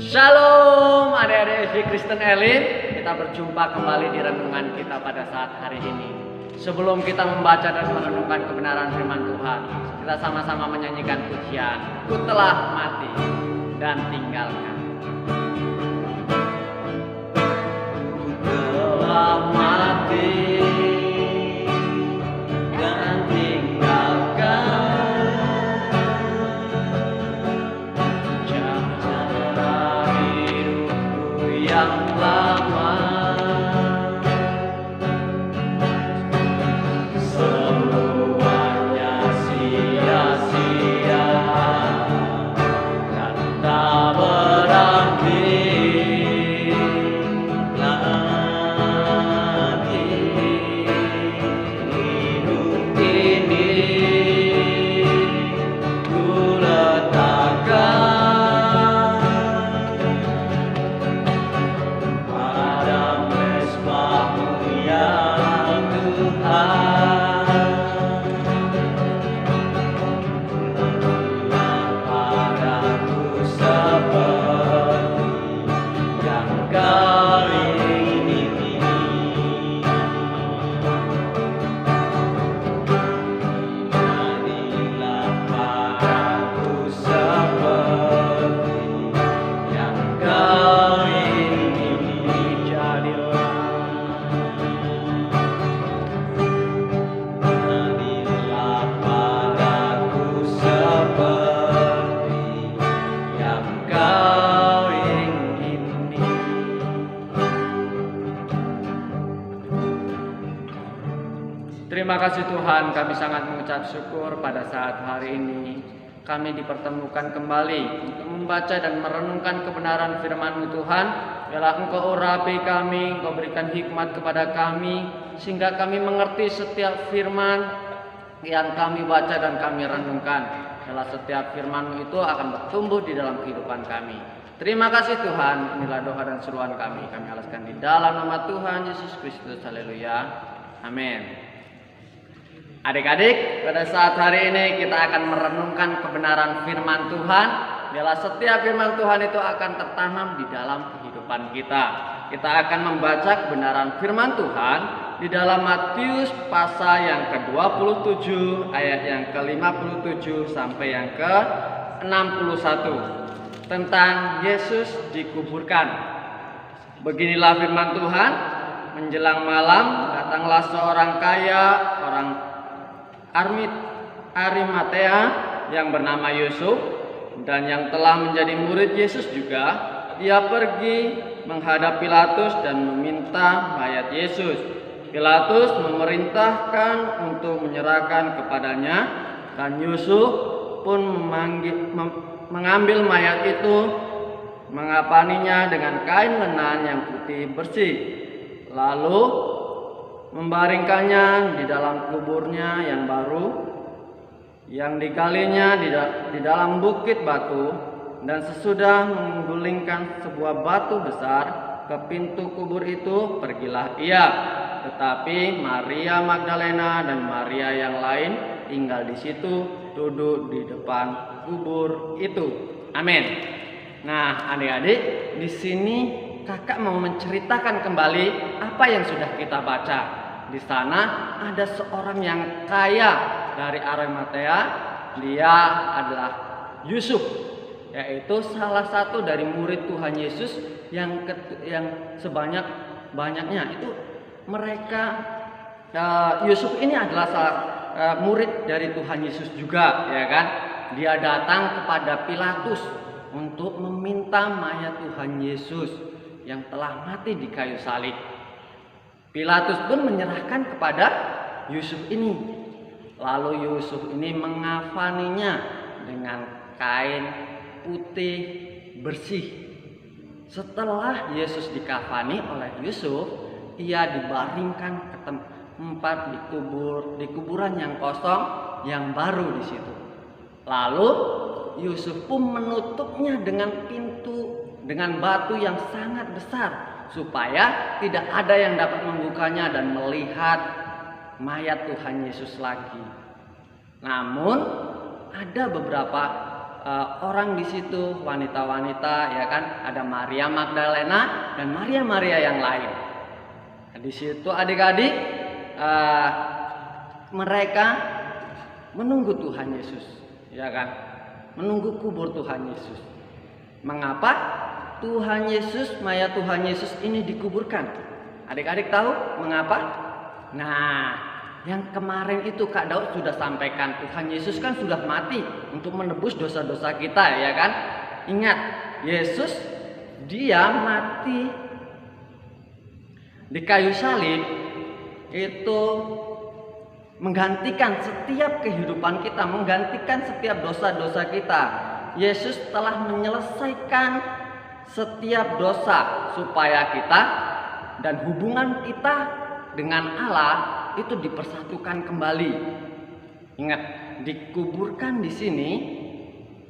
Shalom adik-adik SD Kristen Elim. Kita berjumpa kembali di renungan kita pada saat hari ini. Sebelum kita membaca dan merenungkan kebenaran firman Tuhan, kita sama-sama menyanyikan pujian Ku telah mati dan tinggalkan. Ku telah mati dan tinggalkan yang lama, semuanya sia-sia dan tak berarti lagi. Hidup ini ku letakkan Terima kasih Tuhan, kami sangat mengucap syukur pada saat hari ini kami dipertemukan kembali untuk membaca dan merenungkan kebenaran firman-Mu Tuhan. Biarlah Engkau urapi kami, Engkau berikan hikmat kepada kami, sehingga kami mengerti setiap firman yang kami baca dan kami renungkan. Biarlah setiap firman-Mu itu akan bertumbuh di dalam kehidupan kami. Terima kasih Tuhan, inilah doa dan seruan kami alaskan di dalam nama Tuhan Yesus Kristus. Haleluya, amin. Adik-adik, pada saat hari ini kita akan merenungkan kebenaran firman Tuhan. Biarlah setiap firman Tuhan itu akan tertanam di dalam kehidupan kita. Kita akan membaca kebenaran firman Tuhan di dalam Matius pasal yang ke-27 ayat yang ke-57 sampai yang ke-61 tentang Yesus dikuburkan. Beginilah firman Tuhan. Menjelang malam datanglah seorang kaya, orang Arimatea yang bernama Yusuf, dan yang telah menjadi murid Yesus juga. Ia pergi menghadap Pilatus dan meminta mayat Yesus. Pilatus memerintahkan untuk menyerahkan kepadanya, dan Yusuf pun mengambil mayat itu, mengapaninya dengan kain lenan yang putih bersih, lalu membaringkannya di dalam kuburnya yang baru yang digalinya di dalam bukit batu. Dan sesudah menggulingkan sebuah batu besar ke pintu kubur itu, pergilah ia. Tetapi Maria Magdalena dan Maria yang lain tinggal di situ, duduk di depan kubur itu. Amin. Nah, adik-adik, di sini kakak mau menceritakan kembali apa yang sudah kita baca. Di sana ada seorang yang kaya dari Arimatea. Dia adalah Yusuf, yaitu salah satu dari murid Tuhan Yesus yang sebanyak-banyaknya itu mereka. Yusuf ini adalah murid dari Tuhan Yesus juga, ya kan? Dia datang kepada Pilatus untuk meminta mayat Tuhan Yesus yang telah mati di kayu salib. Pilatus pun menyerahkan kepada Yusuf ini. Lalu Yusuf ini mengafaninya dengan kain putih bersih. Setelah Yesus dikafani oleh Yusuf, ia dibaringkan ke tempat di kuburan yang kosong yang baru di situ. Lalu Yusuf pun menutupnya dengan batu yang sangat besar, supaya tidak ada yang dapat membukanya dan melihat mayat Tuhan Yesus lagi. Namun ada beberapa orang di situ, wanita-wanita, ya kan, ada Maria Magdalena dan Maria yang lain. Nah, di situ adik-adik mereka menunggu Tuhan Yesus, ya kan, menunggu kubur Tuhan Yesus. Mengapa Tuhan Yesus, mayat Tuhan Yesus ini dikuburkan? Adik-adik tahu mengapa? Nah, yang kemarin itu Kak Daud sudah sampaikan, Tuhan Yesus kan sudah mati untuk menebus dosa-dosa kita, ya kan? Ingat, Yesus dia mati di kayu salib itu menggantikan setiap kehidupan kita, menggantikan setiap dosa-dosa kita. Yesus telah menyelesaikan setiap dosa supaya kita dan hubungan kita dengan Allah itu dipersatukan kembali. Ingat, dikuburkan di sini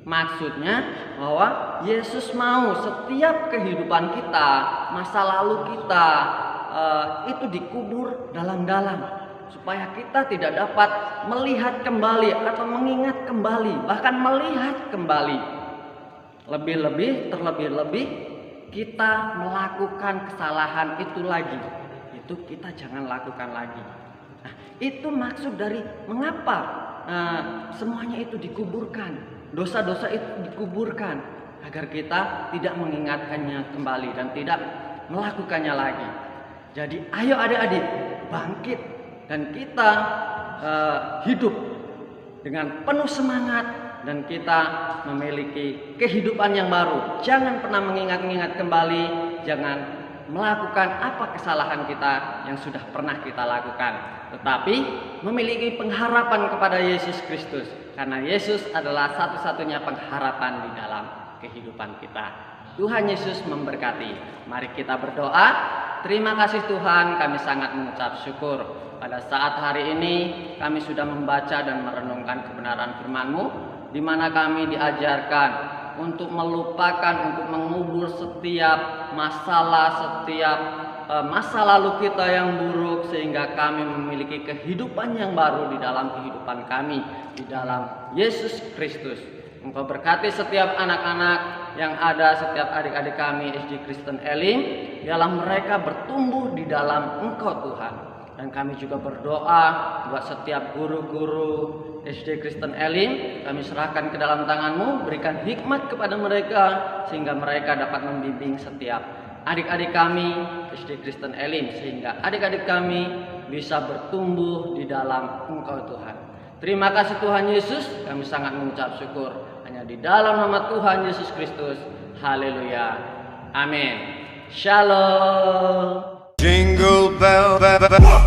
maksudnya bahwa Yesus mau setiap kehidupan kita, masa lalu kita itu dikubur dalam-dalam supaya kita tidak dapat melihat kembali atau mengingat kembali, bahkan melihat kembali. Terlebih-lebih kita melakukan kesalahan itu lagi, itu kita jangan lakukan lagi. Nah, itu maksud dari mengapa semuanya itu dikuburkan, dosa-dosa itu dikuburkan, agar kita tidak mengingatkannya kembali dan tidak melakukannya lagi. Jadi ayo adik-adik bangkit dan kita hidup dengan penuh semangat dan kita memiliki kehidupan yang baru. Jangan pernah mengingat-ingat kembali, jangan melakukan apa kesalahan kita yang sudah pernah kita lakukan, tetapi memiliki pengharapan kepada Yesus Kristus, karena Yesus adalah satu-satunya pengharapan di dalam kehidupan kita. Tuhan Yesus memberkati. Mari kita berdoa. Terima kasih Tuhan, kami sangat mengucap syukur pada saat hari ini kami sudah membaca dan merenungkan kebenaran firman-Mu, di mana kami diajarkan untuk melupakan, untuk mengubur setiap masalah, setiap masa lalu kita yang buruk, sehingga kami memiliki kehidupan yang baru di dalam kehidupan kami, di dalam Yesus Kristus. Engkau berkati setiap anak-anak yang ada, setiap adik-adik kami SD Kristen Elim, dalam mereka bertumbuh di dalam Engkau Tuhan. Dan kami juga berdoa buat setiap guru-guru SD Kristen Elim, kami serahkan ke dalam tangan-Mu, berikan hikmat kepada mereka sehingga mereka dapat membimbing setiap adik-adik kami SD Kristen Elim, sehingga adik-adik kami bisa bertumbuh di dalam Engkau Tuhan. Terima kasih Tuhan Yesus, kami sangat mengucap syukur hanya di dalam nama Tuhan Yesus Kristus. Haleluya. Amin. Shalom. Jingle bell, bell, bell.